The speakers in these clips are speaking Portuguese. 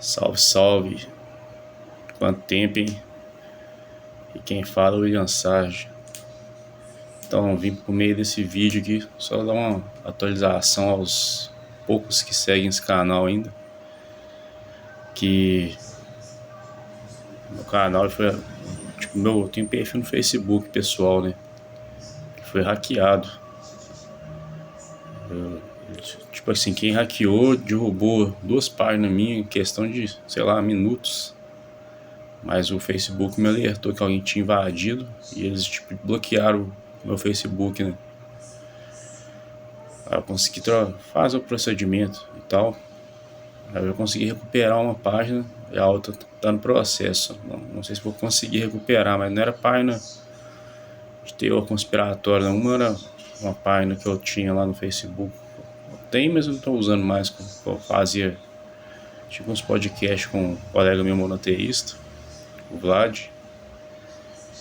Salve, salve. Quanto tempo, hein? E quem fala é o William Sarge. Então, vim por meio desse vídeo aqui só dar uma atualização aos poucos que seguem esse canal ainda. Que meu canal foi... eu tenho perfil no Facebook pessoal, né? Que foi hackeado. Tipo assim, quem hackeou derrubou 2 páginas minhas em questão de, sei lá, minutos. Mas o Facebook me alertou que alguém tinha invadido e eles tipo bloquearam o meu Facebook, né? Aí eu consegui fazer o procedimento e tal. Aí eu consegui recuperar uma página e a outra tá no processo. Não sei se vou conseguir recuperar, mas não era página de teor conspiratório, não. Uma era uma página que eu tinha lá no Facebook. Tem, mas eu não tô usando mais. Eu fazia tipo uns podcasts com um colega meu monoteísta, o Vlad.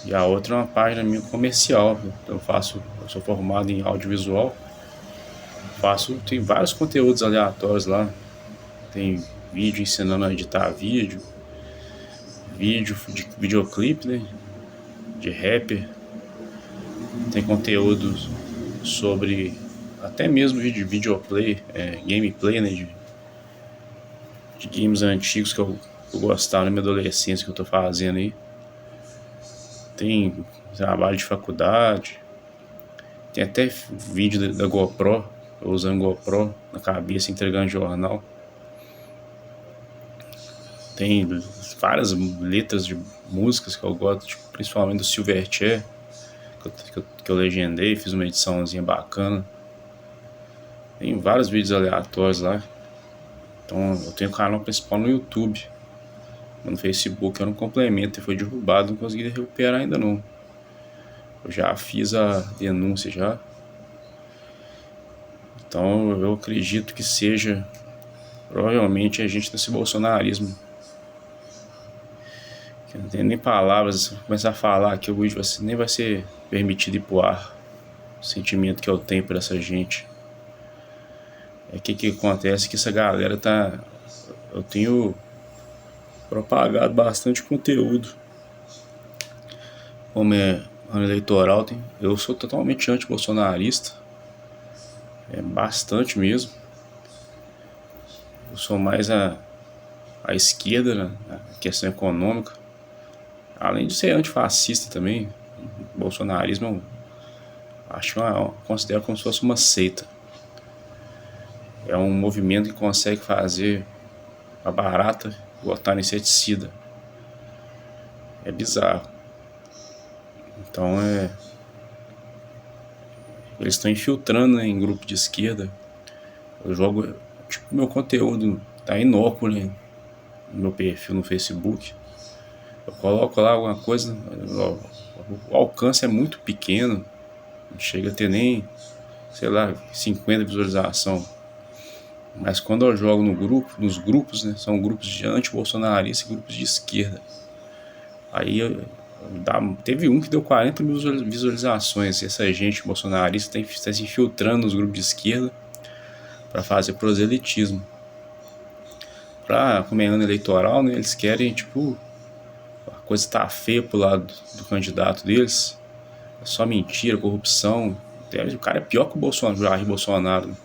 E a outra é uma página minha comercial. Eu sou formado em audiovisual. Tem vários conteúdos aleatórios lá. Tem vídeo ensinando a editar vídeo de videoclipe, né? De rapper. Tem conteúdos sobre até mesmo de videoplay, gameplay, né? De games antigos que eu gostava na minha adolescência que eu tô fazendo aí. Tem trabalho de faculdade. Tem até vídeo da GoPro, eu usando GoPro na cabeça, entregando jornal. Tem várias letras de músicas que eu gosto, tipo, principalmente do Silverchair, que eu legendei, fiz uma ediçãozinha bacana. Tem vários vídeos aleatórios lá. Então eu tenho um canal principal no YouTube. No Facebook eu não complemento e foi derrubado, não consegui recuperar ainda não. Eu já fiz a denúncia já. Então eu acredito que seja provavelmente a gente desse bolsonarismo. Que não tem nem palavras, se eu começar a falar aqui, o vídeo nem vai ser permitido ir pro ar. O sentimento que eu tenho por essa gente. É que acontece que essa galera tá... Eu tenho propagado bastante conteúdo. Como é ano eleitoral, eu sou totalmente anti-bolsonarista. É bastante mesmo. Eu sou mais a esquerda, né, na questão econômica. Além de ser antifascista também, o bolsonarismo considero como se fosse uma seita. É um movimento que consegue fazer a barata botar no inseticida. É bizarro. Então eles estão infiltrando, né, em grupo de esquerda. Eu jogo, tipo, meu conteúdo tá inócuo, né, no meu perfil no Facebook. Eu coloco lá alguma coisa, o alcance é muito pequeno, não chega a ter nem, sei lá, 50 visualização. Mas quando eu jogo nos grupos, né, são grupos de anti-bolsonaristas e grupos de esquerda. Aí teve um que deu 40 mil visualizações. Essa gente bolsonarista está se infiltrando nos grupos de esquerda para fazer proselitismo. Como é ano eleitoral, né, eles querem, tipo, a coisa tá feia pro lado do candidato deles. É só mentira, corrupção. O cara é pior que o Jair Bolsonaro,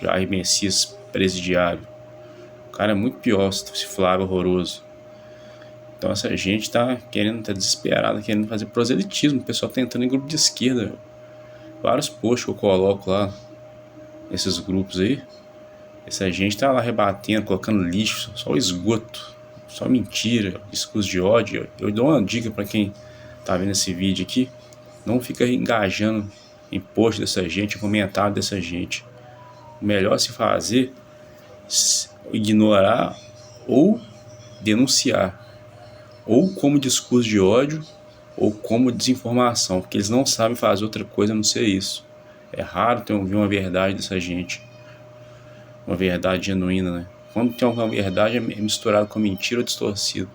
Jair Messias presidiário. O cara é muito pior, esse Flávio horroroso. Então essa gente tá desesperada, querendo fazer proselitismo. O pessoal tá entrando em grupo de esquerda. Vários posts que eu coloco lá nesses grupos aí. Essa gente tá lá rebatendo, colocando lixo, só esgoto, só mentira, discurso de ódio. Eu dou uma dica para quem tá vendo esse vídeo aqui: não fica engajando em post dessa gente, em comentário dessa gente. O melhor a se fazer é ignorar ou denunciar, ou como discurso de ódio ou como desinformação, porque eles não sabem fazer outra coisa a não ser isso. É raro ter ouvir uma verdade dessa gente, uma verdade genuína, né? Quando tem alguma verdade é misturado com mentira ou distorcido.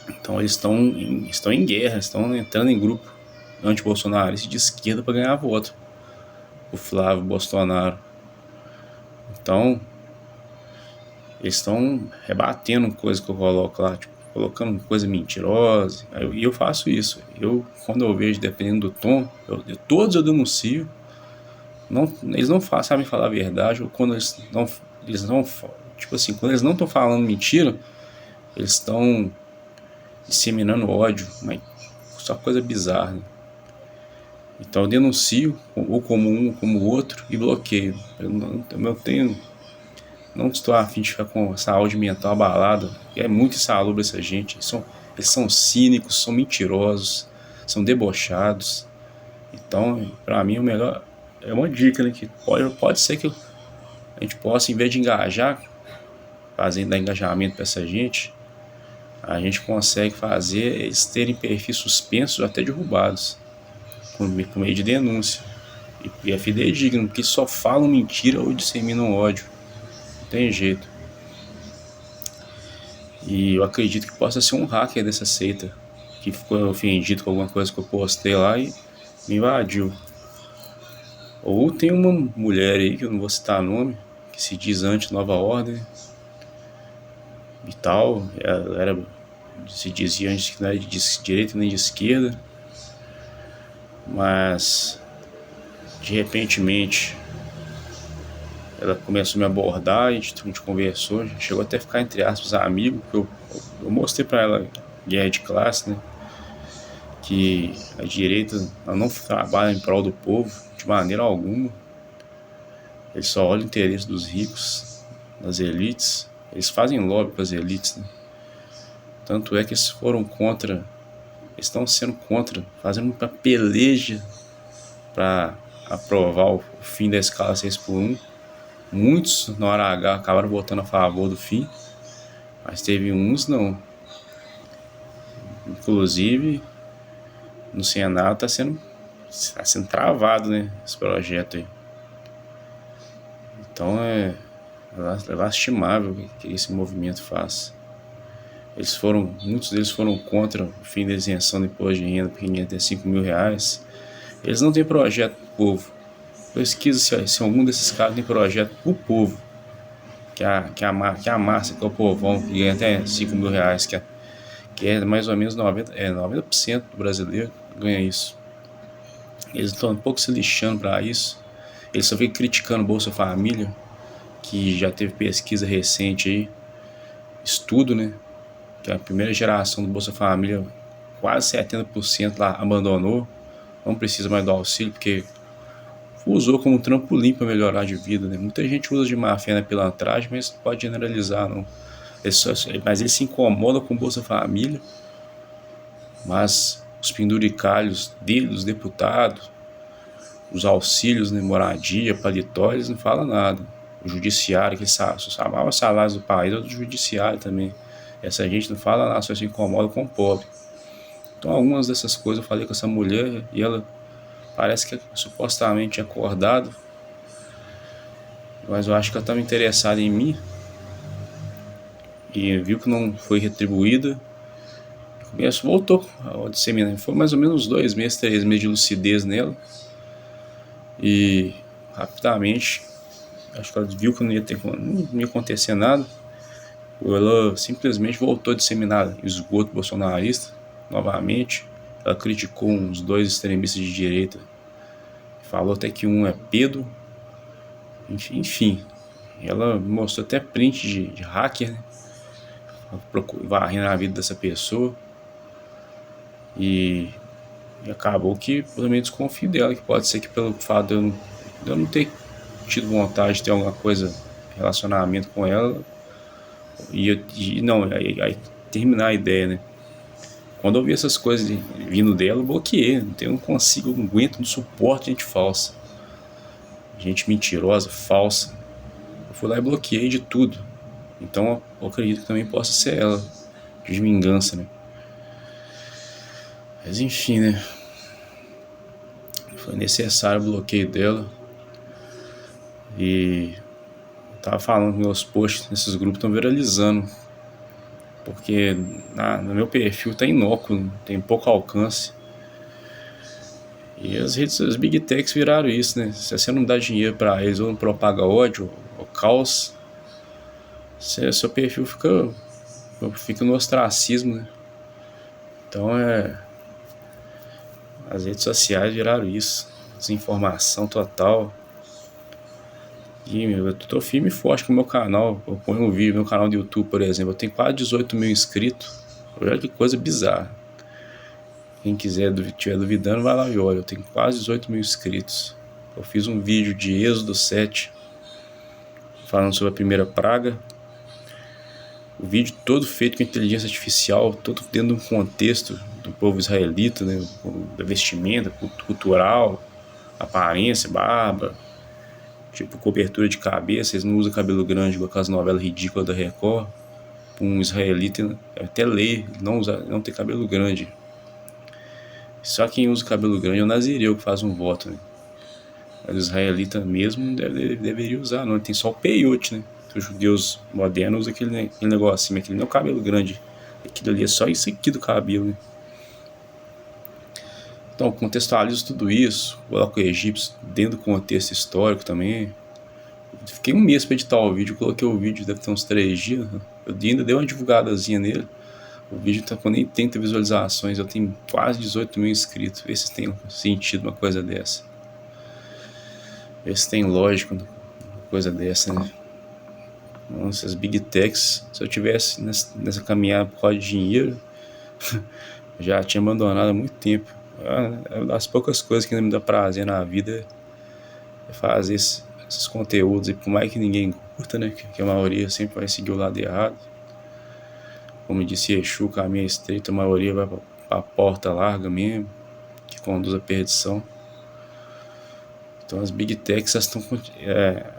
Então eles estão em guerra, estão entrando em grupo anti-bolsonarista de esquerda para ganhar voto. O Flávio Bolsonaro. Então eles estão rebatendo coisa que eu coloco lá, tipo, colocando coisa mentirosa. E eu faço isso. Quando eu vejo, dependendo do tom, todos eu denuncio. Não, eles não sabem falar a verdade, ou quando eles não, tipo assim, quando eles não estão falando mentira, eles estão disseminando ódio, mas só coisa bizarra, né? Então eu denuncio, ou como um, ou como o outro, e bloqueio. Não estou a fim de ficar com a saúde mental abalada. É muito insalubre essa gente. Eles são cínicos, são mentirosos, são debochados. Então, para mim, o melhor é uma dica, né? Que pode ser que a gente possa, em vez de engajar, fazendo dar engajamento para essa gente, a gente consegue fazer eles terem perfis suspensos ou até derrubados, por meio de denúncia. E é fidedigno, porque só falam mentira ou disseminam ódio. Não tem jeito. E eu acredito que possa ser um hacker dessa seita, que ficou ofendido com alguma coisa que eu postei lá e me invadiu. Ou tem uma mulher aí, que eu não vou citar nome, que se diz anti-nova ordem e tal. Ela se dizia antes que não era de direita nem de esquerda, mas de repentemente ela começou a me abordar, a gente conversou, a gente chegou até a ficar, entre aspas, amigo, porque eu mostrei para ela guerra de classe, né? Que a direita ela não trabalha em prol do povo de maneira alguma. Eles só olham o interesse dos ricos, das elites. Eles fazem lobby para as elites, né? Tanto é que eles foram contra, eles estão sendo contra, fazendo uma peleja para aprovar o fim da escala 6x1. Muitos na hora H acabaram votando a favor do fim, mas teve uns não. Inclusive no Senado tá sendo travado, né, esse projeto aí. Então é lastimável o que esse movimento faz. Muitos deles foram contra o fim da isenção do imposto de renda para quem ganha até 5 mil reais. Eles não têm projeto para o povo. Pesquisa se algum desses caras tem projeto para o povo, que a massa, que é o povão, que ganha até 5 mil reais, que é mais ou menos 90% do brasileiro ganha isso. Eles estão um pouco se lixando para isso. Eles só ficam criticando Bolsa Família, que já teve pesquisa recente aí, estudo, né? Que a primeira geração do Bolsa Família, quase 70% lá abandonou, não precisa mais do auxílio, porque usou como um trampolim para melhorar de vida, né? Muita gente usa de má fé na pilantragem, mas não pode generalizar, não. Mas eles se incomodam com o Bolsa Família, mas os penduricalhos dele, dos deputados, os auxílios, né, moradia, paletó, eles não falam nada. O judiciário, que chamava salários do país, é do judiciário também. Essa gente não fala nada, só se incomoda com o pobre. Então algumas dessas coisas eu falei com essa mulher e ela parece que é supostamente acordada, mas eu acho que ela estava interessada em mim e viu que não foi retribuída. Voltou ao disseminar. Foi mais ou menos 2 meses, 3 meses de lucidez nela. E rapidamente, acho que ela viu que não ia acontecer nada. Ela simplesmente voltou a disseminar esgoto bolsonarista novamente. Ela criticou uns 2 extremistas de direita. Falou até que um é Pedro. Enfim. Ela mostrou até print de hacker, né? Varrendo a vida dessa pessoa. E acabou que eu também desconfio dela, que pode ser que pelo fato de eu não ter tido vontade de ter alguma coisa, relacionamento com ela, aí terminar a ideia, né? Quando eu vi essas coisas vindo dela, eu bloqueei, eu não consigo, eu não aguento, não suporto gente falsa, gente mentirosa, falsa. Eu fui lá e bloqueei de tudo. Então eu acredito que também possa ser ela, de vingança, né? Mas enfim, né? Foi necessário o bloqueio dela. E eu tava falando que meus posts nesses grupos estão viralizando, porque no meu perfil tá inócuo, tem pouco alcance. E as big techs viraram isso, né? Se você não dá dinheiro para eles ou não propaga ódio ou caos, seu perfil fica no ostracismo, né? Então as redes sociais viraram isso, desinformação total. E eu tô firme e forte com o meu canal. Eu ponho um vídeo no meu canal do YouTube, por exemplo. Eu tenho quase 18 mil inscritos. Olha que coisa bizarra. Quem estiver duvidando, vai lá e olha. Eu tenho quase 18 mil inscritos. Eu fiz um vídeo de Êxodo 7, falando sobre a primeira praga. O vídeo todo feito com inteligência artificial, todo dentro de um contexto do povo israelita, né? Da vestimenta cultural, aparência, barba, tipo cobertura de cabeça. Eles não usam cabelo grande igual aquelas novelas ridículas da Record. Um israelita até lei não ter cabelo grande. Só quem usa cabelo grande é o nazireu que faz um voto, né? Mas o israelita mesmo deveria usar, não. Ele tem só o peiote, né? Os judeus modernos usam aquele negocinho, mas aquele não é o cabelo grande. Aquilo ali é só isso aqui do cabelo, né? Então, contextualizo tudo isso, coloco o egípcio dentro do contexto histórico também. Fiquei um mês para editar o vídeo, coloquei o vídeo, deve ter uns 3 dias. Eu ainda dei uma divulgadazinha nele. O vídeo tá com nem 30 visualizações, eu tenho quase 18 mil inscritos. Vê se tem sentido uma coisa dessa. Vê se tem lógica uma coisa dessa, né? Nossa, as Big Techs, se eu tivesse nessa caminhada por causa de dinheiro, já tinha abandonado há muito tempo. É uma das poucas coisas que ainda me dá prazer na vida é fazer esses conteúdos. E por mais que ninguém curta, né? Que a maioria sempre vai seguir o lado errado. Como disse Exu, o caminho é estreito, a maioria vai para a porta larga mesmo, que conduz à perdição. Então as Big Techs,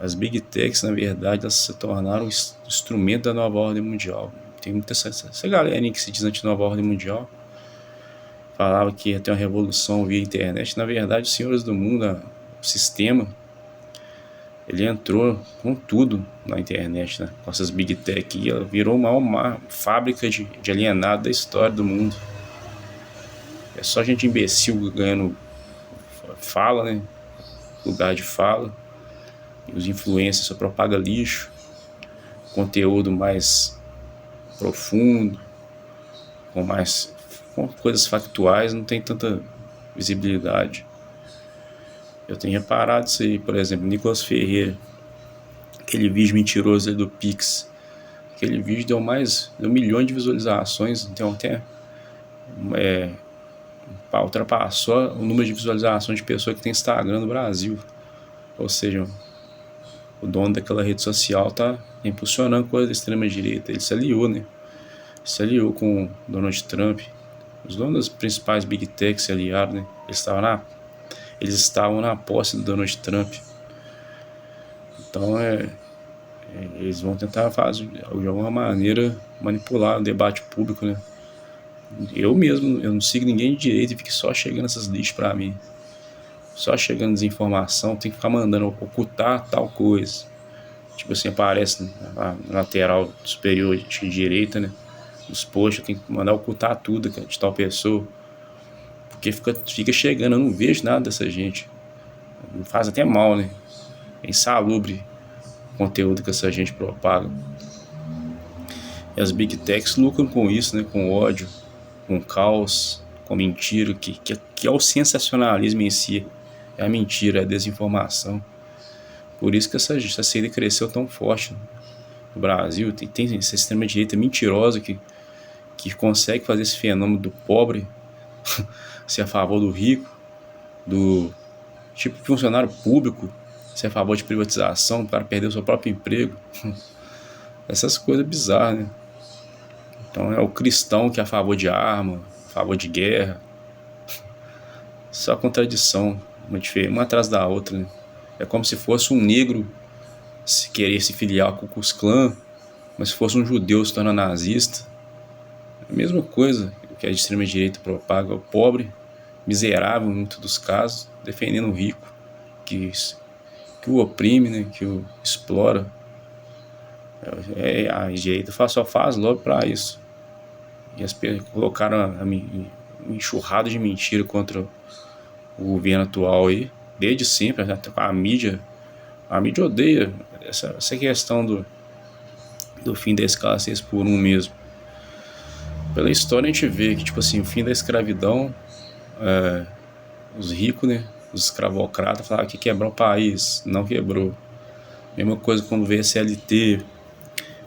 as Big Techs, na verdade, elas se tornaram um instrumento da nova ordem mundial. Tem muita essa galera que se diz anti-nova ordem mundial, falava que ia ter uma revolução via internet. Na verdade, os senhores do mundo, o sistema, ele entrou com tudo na internet, né? Com essas Big Tech, e ela virou uma fábrica de alienado da história do mundo. É só gente imbecil ganhando fala, né? Lugar de fala. E os influencers só propaga lixo, conteúdo mais profundo, com coisas factuais, não tem tanta visibilidade. Eu tenho reparado isso aí, por exemplo, Nicolas Ferreira, aquele vídeo mentiroso aí do Pix. Aquele vídeo deu 1 milhão de visualizações, então até ultrapassou o número de visualizações de pessoas que tem Instagram no Brasil. Ou seja, o dono daquela rede social tá impulsionando coisa da extrema direita. Ele se aliou, né? Se aliou com o Donald Trump. Os donos das principais Big Tech se aliaram, né? Eles estavam na posse do Donald Trump. Então eles vão tentar fazer, de alguma maneira, manipular o debate público, né? Eu não sigo ninguém de direita e fico só chegando essas lixas pra mim. Só chegando desinformação, tem que ficar mandando ocultar tal coisa. Tipo assim, aparece na lateral superior de direita, né? Os posts, tem que mandar ocultar tudo de tal pessoa. Porque fica chegando, eu não vejo nada dessa gente. Me faz até mal, né? É insalubre o conteúdo que essa gente propaga. E as Big Techs lucram com isso, né? Com ódio, com caos, com mentira, que é o sensacionalismo em si. É a mentira, é a desinformação. Por isso que essa saída cresceu tão forte no Brasil. Tem essa extrema-direita mentirosa que consegue fazer esse fenômeno do pobre ser a favor do rico, do tipo funcionário público ser a favor de privatização, o cara perder o seu próprio emprego. Essas coisas bizarras, né? Então é o cristão que é a favor de arma, a favor de guerra. Só contradição, uma atrás da outra, né? É como se fosse um negro querer se filiar ao Ku Klux Klan, mas se fosse um judeu se torna nazista. É a mesma coisa que a extrema direita propaga. O pobre, miserável em muitos dos casos, defendendo o rico, que o oprime, né? Que o explora. A direita só faz logo para isso. E as pessoas colocaram uma enxurrada de mentira contra o governo atual aí, desde sempre. Até a mídia odeia essa questão do fim da escala 6 por 1 mesmo. Pela história a gente vê que, tipo assim, o fim da escravidão, os ricos, né, os escravocratas falaram que quebrou o país, não quebrou. Mesma coisa quando veio a CLT,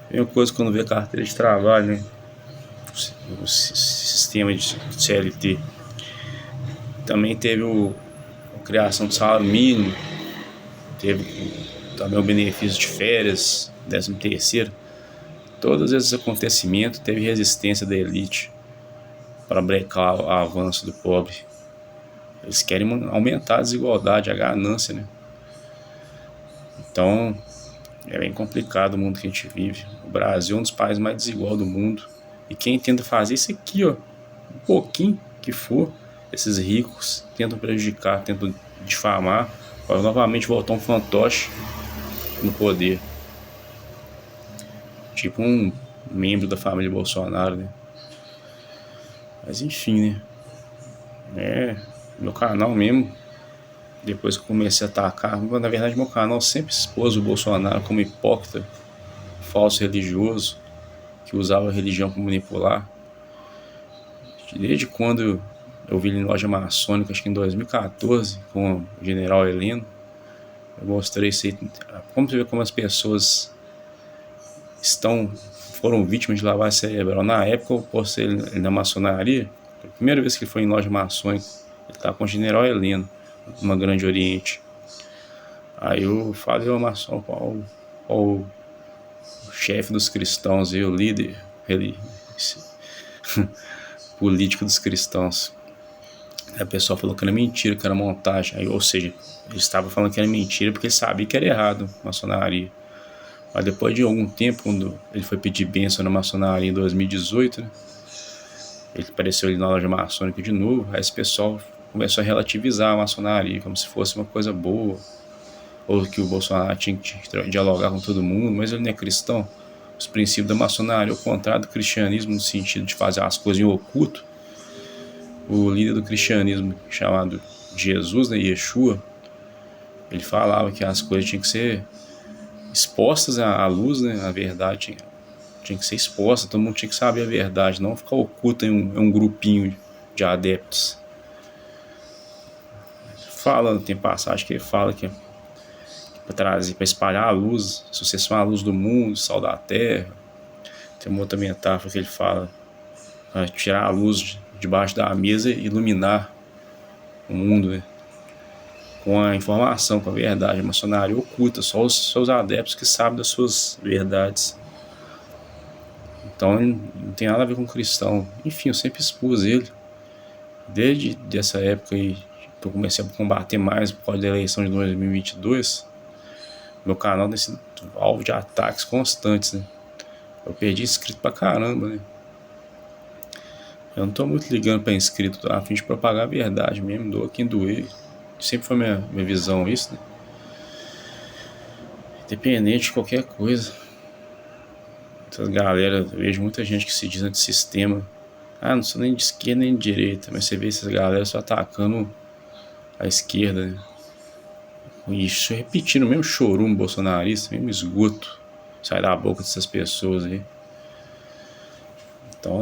mesma coisa quando veio a carteira de trabalho, né, o sistema de CLT. Também teve a criação do salário mínimo, teve também o benefício de férias, 13º. Todos esses acontecimentos teve resistência da elite para brecar o avanço do pobre. Eles querem aumentar a desigualdade, a ganância, né? Então, é bem complicado o mundo que a gente vive. O Brasil é um dos países mais desiguais do mundo. E quem tenta fazer isso aqui, ó, um pouquinho que for, esses ricos tentam prejudicar, tentam difamar, para novamente voltar um fantoche no poder. Tipo um membro da família Bolsonaro, né? Mas enfim, né? Meu canal mesmo, depois que eu comecei a atacar, na verdade meu canal sempre expôs o Bolsonaro como hipócrita, falso religioso, que usava a religião para manipular. Desde quando eu vi ele em loja maçônica, acho que em 2014, com o general Heleno, eu mostrei isso aí, como você vê como as pessoas foram vítimas de lavagem cerebral. Na época eu postei ele na maçonaria, a primeira vez que ele foi em loja maçônica, ele estava com o general Heleno, numa Grande Oriente. Aí eu falei ao maçom, ao chefe dos cristãos, o líder político dos cristãos. Aí o pessoal falou que era mentira, que era montagem. Aí, ou seja, ele estava falando que era mentira porque ele sabia que era errado maçonaria. Mas depois de algum tempo, quando ele foi pedir bênção na maçonaria em 2018, né, ele apareceu ali na loja maçônica de novo. Aí esse pessoal começou a relativizar a maçonaria como se fosse uma coisa boa, ou que o Bolsonaro tinha que dialogar com todo mundo, mas ele não é cristão. Os princípios da maçonaria, ao contrário do cristianismo, no sentido de fazer as coisas em oculto, o líder do cristianismo, chamado Jesus, né, Yeshua, ele falava que as coisas tinham que ser expostas à luz, né, a verdade tinha que ser exposta, todo mundo tinha que saber a verdade, não ficar oculta em um grupinho de adeptos. Fala, tem passagem que ele fala que para trazer, para espalhar a luz, se vocês são a luz do mundo, sal da terra. Tem uma outra metáfora que ele fala, para tirar a luz debaixo da mesa e iluminar o mundo, né, com a informação, com a verdade. A maçonaria oculta, só os seus adeptos que sabem das suas verdades. Então não tem nada a ver com cristão. Enfim, eu sempre expus ele. Desde essa época aí, que eu comecei a combater mais por causa da eleição de 2022, meu canal nesse alvo de ataques constantes, né? Eu perdi inscrito pra caramba, né? Eu não tô muito ligando pra inscrito, tô a fim de propagar a verdade mesmo, doa quem doer. Sempre foi minha visão isso, né? Independente de qualquer coisa. Essa galera, eu vejo muita gente que se diz antissistema. Ah, não sou nem de esquerda nem de direita, mas você vê essas galera só atacando a esquerda, né? Isso, repetindo o mesmo chorume bolsonarista, mesmo esgoto sai da boca dessas pessoas aí. Então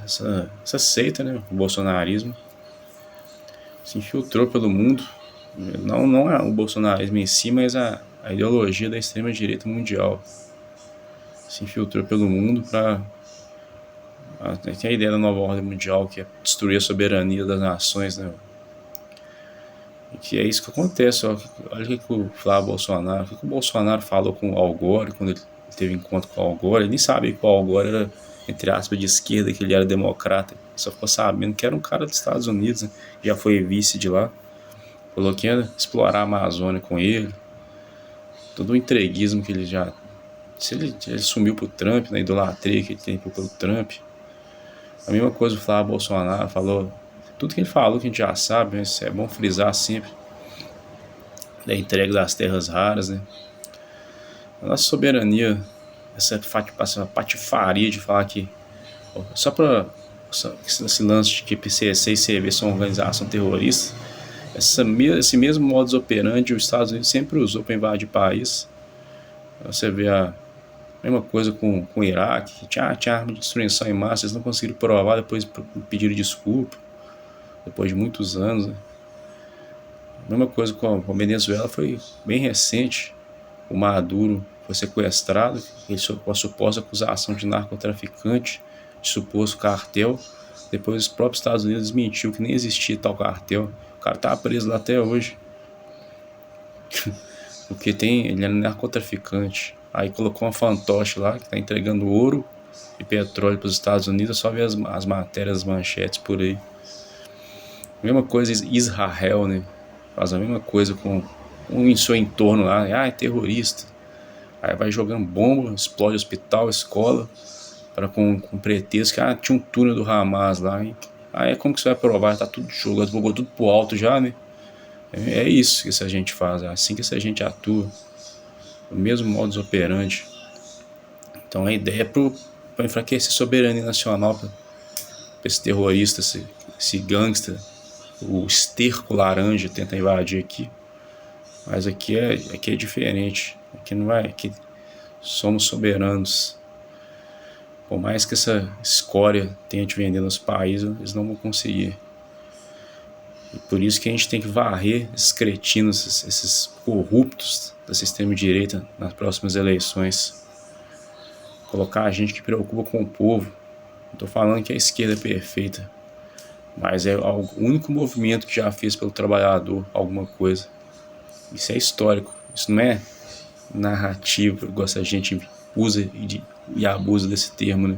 essa seita, né, o bolsonarismo se infiltrou pelo mundo. Não é o bolsonarismo em si, mas a ideologia da extrema direita mundial se infiltrou pelo mundo para tem a ideia da nova ordem mundial, que é destruir a soberania das nações, né? E que é isso que acontece. Olha o que o Flávio Bolsonaro, o que o Bolsonaro falou com o Al Gore quando ele teve encontro com o Al Gore. Ele nem sabia que o Al Gore era, entre aspas, de esquerda, que ele era democrata. Ele só ficou sabendo que era um cara dos Estados Unidos, né? Já foi vice de lá. Falou que ia explorar a Amazônia com ele. Todo o entreguismo que ele já... Ele sumiu pro Trump, na idolatria que ele tem pelo Trump. A mesma coisa o Flávio Bolsonaro falou. Tudo que ele falou que a gente já sabe, mas é bom frisar sempre. Da entrega das terras raras, né? A nossa soberania, essa patifaria de falar que só para esse lance de que PCC e CV são organização terrorista, esse mesmo modus operandi os Estados Unidos sempre usou para invadir país. Você vê Mesma coisa com o Iraque, que tinha arma de destruição em massa, eles não conseguiram provar, depois pediram desculpa, depois de muitos anos. Né? Mesma coisa com a Venezuela, foi bem recente. O Maduro foi sequestrado, ele com a suposta acusação de narcotraficante, de suposto cartel. Depois os próprios Estados Unidos desmentiu que nem existia tal cartel. O cara tá preso lá até hoje. Porque ele é narcotraficante. Aí colocou uma fantoche lá que tá entregando ouro e petróleo para os Estados Unidos. Só ver as matérias, as manchetes por aí. Mesma coisa Israel, né? Faz a mesma coisa com um em seu entorno lá. Ah, é terrorista. Aí vai jogando bomba, explode hospital, escola, com pretexto que tinha um túnel do Hamas lá. Hein? Aí como que você vai provar? Tá tudo jogando, jogou tudo pro alto já, né? É isso que essa gente faz, é assim que essa gente atua. O mesmo modus operandi. Então a ideia é para enfraquecer a soberania nacional, para esse terrorista, esse gangster, o esterco laranja tenta invadir aqui. Mas aqui é diferente. Aqui não vai. Aqui somos soberanos. Por mais que essa escória tente vender nos países, eles não vão conseguir. E por isso que a gente tem que varrer esses cretinos, esses corruptos da extrema-direita nas próximas eleições. Colocar a gente que preocupa com o povo. Não estou falando que a esquerda é perfeita, mas é o único movimento que já fez pelo trabalhador alguma coisa. Isso é histórico, isso não é narrativa, igual essa gente usa e abusa desse termo, né?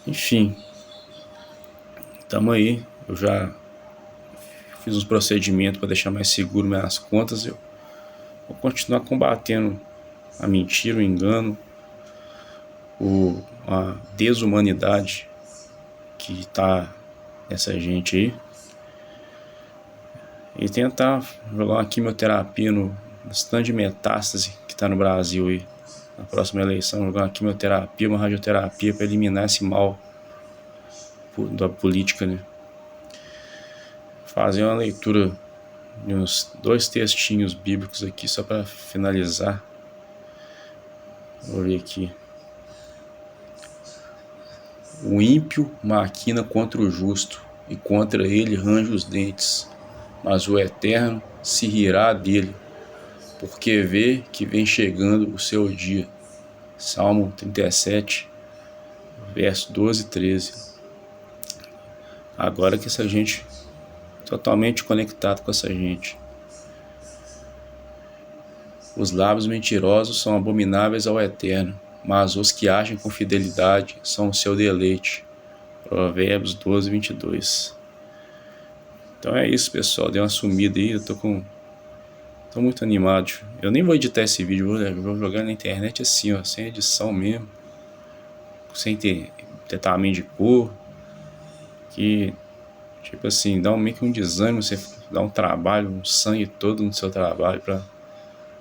Enfim, estamos aí. Eu já fiz uns procedimentos para deixar mais seguro minhas contas. Eu vou continuar combatendo a mentira, o engano, a desumanidade que está nessa gente aí. E tentar jogar uma quimioterapia no stand de metástase que está no Brasil aí. Na próxima eleição, jogar uma quimioterapia, uma radioterapia para eliminar esse mal da política, né? Fazer uma leitura de uns 2 textinhos bíblicos aqui só para finalizar. Vou ver aqui. O ímpio maquina contra o justo, e contra ele range os dentes, mas o Eterno se rirá dele, porque vê que vem chegando o seu dia. Salmo 37, verso 12 e 13. Agora que essa gente, totalmente conectado com essa gente. Os lábios mentirosos são abomináveis ao Eterno, mas os que agem com fidelidade são o seu deleite. Provérbios 12, 22. Então é isso, pessoal. Dei uma sumida aí. Eu tô muito animado. Eu nem vou editar esse vídeo. Vou jogar na internet assim, ó, sem edição mesmo. Sem ter tratamento de cor. Que, tipo assim, dá meio que um desânimo. Você dá um trabalho, um sangue todo no seu trabalho pra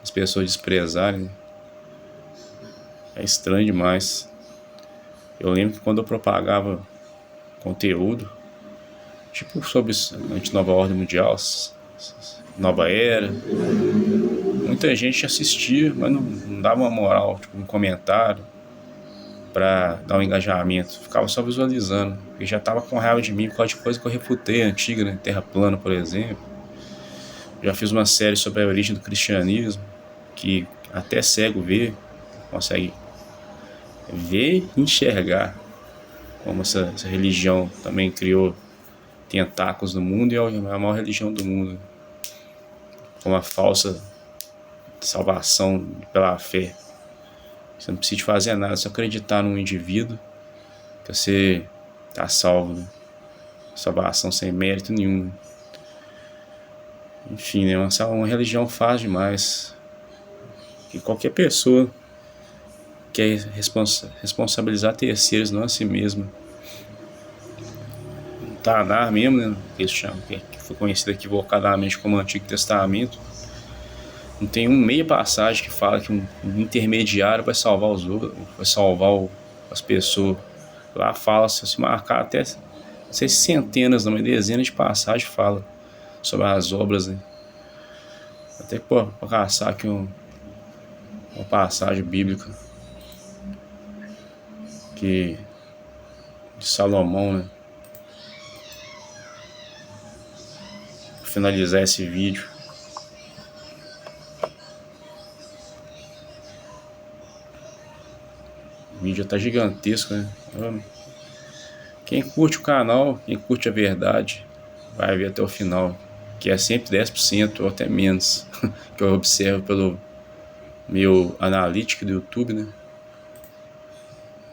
as pessoas desprezarem. É estranho demais. Eu lembro que quando eu propagava conteúdo, tipo sobre a anti-nova ordem mundial, nova era, muita gente assistia, mas não dava uma moral, tipo um comentário pra dar um engajamento, ficava só visualizando, porque já tava com raiva de mim por causa de coisa que eu refutei, antiga, né? Terra plana, por exemplo. Já fiz uma série sobre a origem do cristianismo, que até cego consegue ver e enxergar como essa religião também criou tentáculos no mundo e é a maior religião do mundo, com uma falsa salvação pela fé. Você não precisa fazer nada, só acreditar num indivíduo que você está salvo, né? Salvação sem mérito nenhum. Enfim, né? Uma religião faz demais. E qualquer pessoa quer responsabilizar terceiros, não a si mesma. Tanar mesmo, né? Que eles chamam, que foi conhecido equivocadamente como Antigo Testamento. Não tem meia passagem que fala que um intermediário vai salvar os outros, vai salvar as pessoas. Lá fala, se marcar até, não sei se centenas, não, mas dezenas de passagens fala sobre as obras, né? Até para caçar aqui uma passagem bíblica. que de Salomão, né? Vou finalizar esse vídeo. O vídeo tá gigantesco, né? Quem curte o canal, quem curte a verdade, vai ver até o final, que é sempre 10% ou até menos, que eu observo pelo meu analítico do YouTube, né?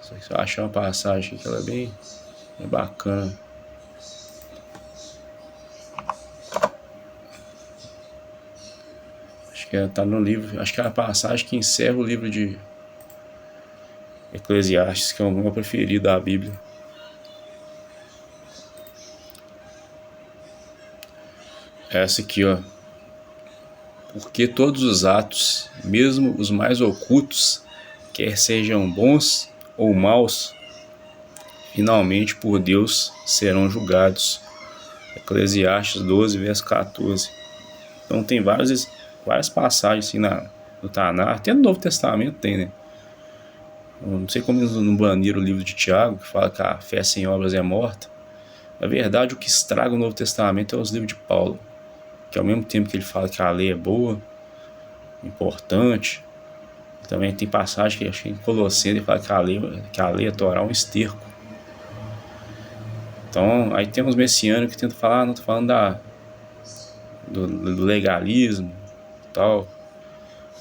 Só que se eu achar uma passagem aqui que ela é bem bacana. Acho que ela tá no livro, acho que é a passagem que encerra o livro de Eclesiastes, que é o meu preferido da Bíblia. Essa aqui, ó. Porque todos os atos, mesmo os mais ocultos, quer sejam bons ou maus, finalmente por Deus serão julgados. Eclesiastes 12, verso 14. Então tem várias passagens assim no Tanar, até no Novo Testamento tem, né? Eu não sei como eles não baniram o livro de Tiago, que fala que a fé sem obras é morta. Na verdade, o que estraga o Novo Testamento é os livros de Paulo, que ao mesmo tempo que ele fala que a lei é boa, importante, também tem passagem que acho que em Colossenses ele fala que a lei a Torá é um esterco. Então, aí tem uns messiânicos que tentam falar, não tô falando do legalismo e tal,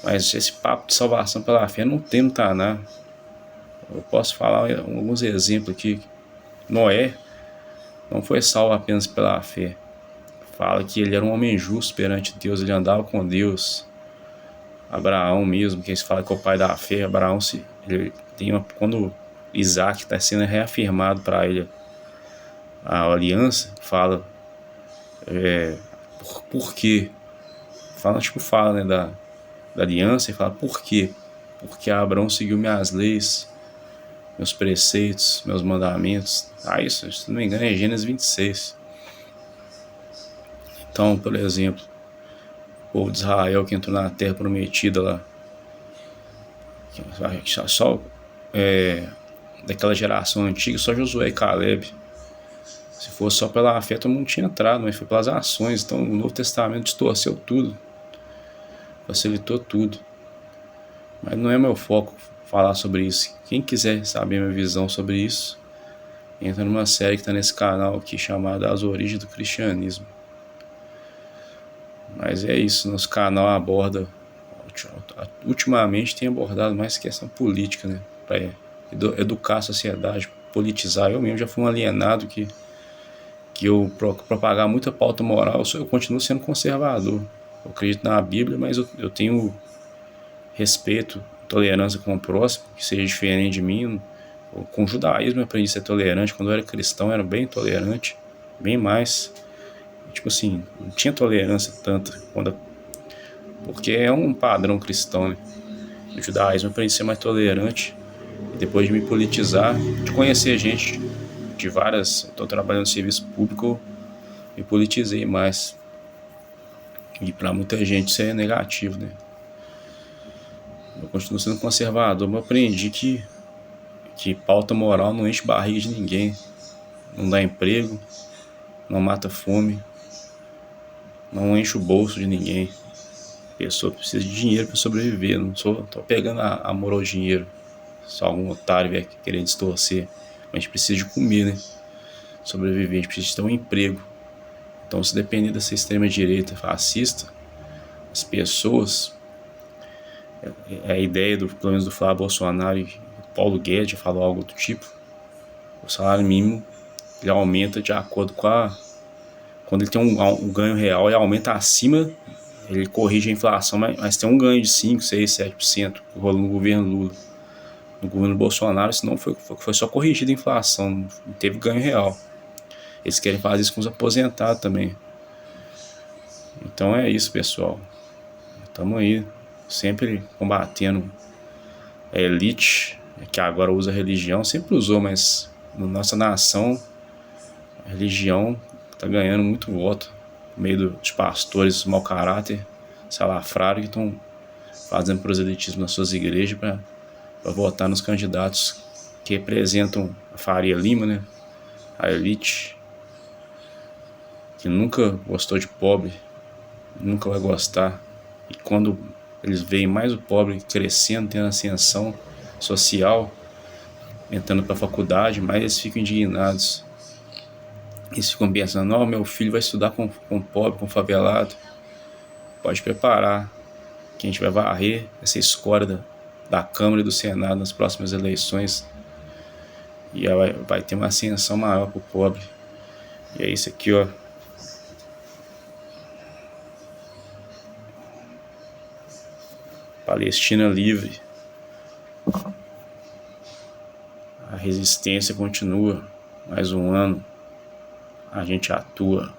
mas esse papo de salvação pela fé não tem no Taná. Eu posso falar alguns exemplos aqui. Noé não foi salvo apenas pela fé. Fala que ele era um homem justo perante Deus, ele andava com Deus. Abraão mesmo, que eles falam que é o pai da fé, Abraão, quando Isaac está sendo reafirmado para ele a aliança, fala por quê? Fala, né, da aliança, e fala por quê? Porque Abraão seguiu minhas leis, meus preceitos, meus mandamentos. Isso, se não me engano, é Gênesis 26. Então, por exemplo, o povo de Israel que entrou na terra prometida lá, só daquela geração antiga, só Josué e Caleb. Se fosse só pela fé, todo mundo tinha entrado, mas foi pelas ações. Então o Novo Testamento distorceu tudo, facilitou tudo. Mas não é meu foco falar sobre isso. Quem quiser saber minha visão sobre isso, entra numa série que está nesse canal aqui chamada As Origens do Cristianismo. Mas é isso, nosso canal aborda, ultimamente tem abordado mais questão política, né? Para educar a sociedade, politizar. Eu mesmo já fui um alienado que eu propagar muita pauta moral, eu continuo sendo conservador. Eu acredito na Bíblia, mas eu tenho respeito, tolerância com o próximo, que seja diferente de mim. Com o judaísmo eu aprendi a ser tolerante. Quando eu era cristão eu era bem tolerante, bem mais. Tipo assim, não tinha tolerância tanta, porque é um padrão cristão, né? No judaísmo eu aprendi a ser mais tolerante. E depois de me politizar, de conhecer gente de várias... Estou trabalhando no serviço público, me politizei mais. E para muita gente isso é negativo, né? Eu continuo sendo conservador, mas eu aprendi que pauta moral não enche barriga de ninguém, não dá emprego, não mata fome, não enche o bolso de ninguém. A pessoa precisa de dinheiro para sobreviver. Não tô pegando amor ao dinheiro, só algum otário vai querer distorcer. Mas a gente precisa de comer, né? Sobreviver, a gente precisa de ter um emprego. Então, se depender dessa extrema-direita fascista, as pessoas... A ideia, pelo menos do Flávio Bolsonaro e Paulo Guedes falou algo do tipo: o salário mínimo ele aumenta de acordo com quando ele tem um ganho real, ele aumenta acima, ele corrige a inflação, mas tem um ganho de 5, 6, 7% que rolou no governo Lula. No governo Bolsonaro, senão foi só corrigida a inflação, não teve ganho real. Eles querem fazer isso com os aposentados também. Então é isso, pessoal. Estamos aí, sempre combatendo a elite, que agora usa religião, sempre usou, mas na nossa nação a religião está ganhando muito voto no meio dos pastores mau caráter, salafrários, que estão fazendo proselitismo nas suas igrejas para votar nos candidatos que representam a Faria Lima, né? A elite, que nunca gostou de pobre, nunca vai gostar. E quando eles veem mais o pobre crescendo, tendo ascensão social, entrando para a faculdade, mais eles ficam indignados. Eles ficam pensando: não, meu filho vai estudar com pobre, com favelado. Pode preparar, que a gente vai varrer essa escória da Câmara e do Senado nas próximas eleições. E vai ter uma ascensão maior para o pobre. E é isso aqui, ó. Palestina livre. A resistência continua. Mais um ano a gente atua.